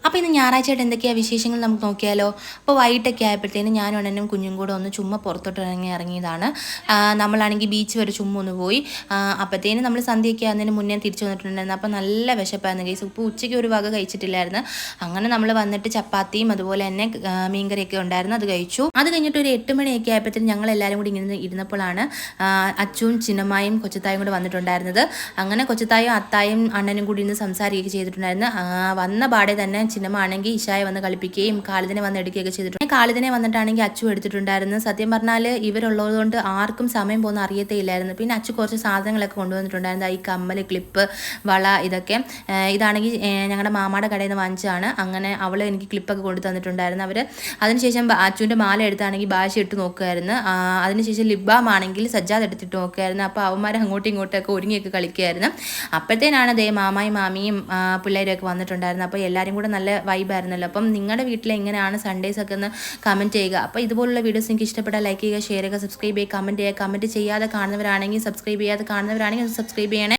അപ്പോൾ ഇന്ന് ഞായറാഴ്ചയായിട്ട് എന്തൊക്കെയാണ് വിശേഷങ്ങൾ നമുക്ക് നോക്കിയാലോ. അപ്പോൾ വൈകിട്ടൊക്കെ ആയപ്പോഴത്തേനും ഞാനും അണ്ണനും കുഞ്ഞും കൂടെ ഒന്ന് ചുമ്മാ പുറത്തോട്ട് ഇറങ്ങിയതാണ്. നമ്മളാണെങ്കിൽ ബീച്ച് വരെ ചുമ്മാ ഒന്ന് പോയി. അപ്പോഴത്തേനും നമ്മൾ സന്ധ്യയൊക്കെ ആകുന്നതിന് മുന്നേ തിരിച്ചു വന്നിട്ടുണ്ടായിരുന്നു. അപ്പോൾ നല്ല വിശപ്പായിരുന്നു കേസ്. ഇപ്പോൾ ഉച്ചയ്ക്ക് ഒരു വക കഴിച്ചിട്ടില്ലായിരുന്നു. അങ്ങനെ നമ്മൾ വന്നിട്ട് ചപ്പാത്തിയും അതുപോലെ തന്നെ മീൻകറിയൊക്കെ ഉണ്ടായിരുന്നു, അത് കഴിച്ചു. അത് കഴിഞ്ഞിട്ട് ഒരു 8 മണിയൊക്കെ ആയപ്പോഴത്തേനും ഞങ്ങൾ എല്ലാവരും കൂടി ഇങ്ങനെ ഇരുന്നപ്പോഴാണ് അച്ചുവും ചിന്നമ്മായും കൊച്ചത്തായും കൂടെ വന്നിട്ടുണ്ടായിരുന്നത്. അങ്ങനെ കൊച്ചത്തായും അത്തായും അണ്ണനും കൂടി ഇന്ന് സംസാരിക്കുകയൊക്കെ ചെയ്തിട്ടുണ്ടായിരുന്നു. വന്ന പാടെ തന്നെ ചിന്നമ്മ ആണെങ്കിൽ ഇഷായെ വന്ന് കളിപ്പിക്കുകയും കാലിദിനെ വന്ന് എടുക്കുകയൊക്കെ ചെയ്തിട്ടുണ്ട്. കാലിദിനെ വന്നിട്ടാണെങ്കിൽ അച്ചു എടുത്തിട്ടുണ്ടായിരുന്നു. സത്യം പറഞ്ഞാൽ ഇവരുള്ളതുകൊണ്ട് ആർക്കും സമയം പോകുന്ന അറിയത്തേ ഇല്ലായിരുന്നു. പിന്നെ അച്ചു കുറച്ച് സാധനങ്ങളൊക്കെ കൊണ്ടുവന്നിട്ടുണ്ടായിരുന്നു. ഈ കമ്മൽ, ക്ലിപ്പ്, വള, ഇതൊക്കെ. ഇതാണെങ്കിൽ ഞങ്ങളുടെ മാമാടെ കടയിൽ നിന്ന് വാങ്ങിച്ചതാണ്. അങ്ങനെ അവൾ എനിക്ക് ക്ലിപ്പൊക്കെ കൊണ്ടു തന്നിട്ടുണ്ടായിരുന്നു. അവർ അതിനുശേഷം അച്ചുവിൻ്റെ മാല എടുത്താണെങ്കിൽ ഭാഷ ഇട്ട് നോക്കുമായിരുന്നു. അതിനുശേഷം ലിബാം ആണെങ്കിൽ സജ്ജാദ് എടുത്തിട്ട് നോക്കുമായിരുന്നു. അപ്പോൾ അവന്മാർ അങ്ങോട്ടും ഇങ്ങോട്ടൊക്കെ ഒരുങ്ങിയൊക്കെ കളിക്കുമായിരുന്നു. അപ്പോഴത്തേനാണ് ദേ മാമായും മാമിയും പിള്ളേരും ഒക്കെ വന്നിട്ടുണ്ടായിരുന്നു. അപ്പോൾ എല്ലാവരും കൂടെ നല്ല വൈബായിരുന്നല്ലോ. അപ്പം നിങ്ങളുടെ വീട്ടിൽ എങ്ങനെയാണ് സൺഡേസ് ഒക്കെ ഒന്ന് കമൻറ്റ് ചെയ്യുക. അപ്പോൾ ഇതുപോലുള്ള വീഡിയോസ് നിങ്ങൾക്ക് ഇഷ്ടപ്പെട്ടാൽ ലൈക്ക് ചെയ്യുക, ഷെയർ ചെയ്യുക, സബ്സ്ക്രൈബ് ചെയ്യുക, കമൻറ്റ് ചെയ്യുക. കമൻറ്റ് ചെയ്യാതെ കാണുന്നവരാണെങ്കിൽ സബ്സ്ക്രൈബ് ചെയ്യാതെ കാണുന്നവരാണെങ്കിൽ സബ്സ്ക്രൈബ് ചെയ്യണേ.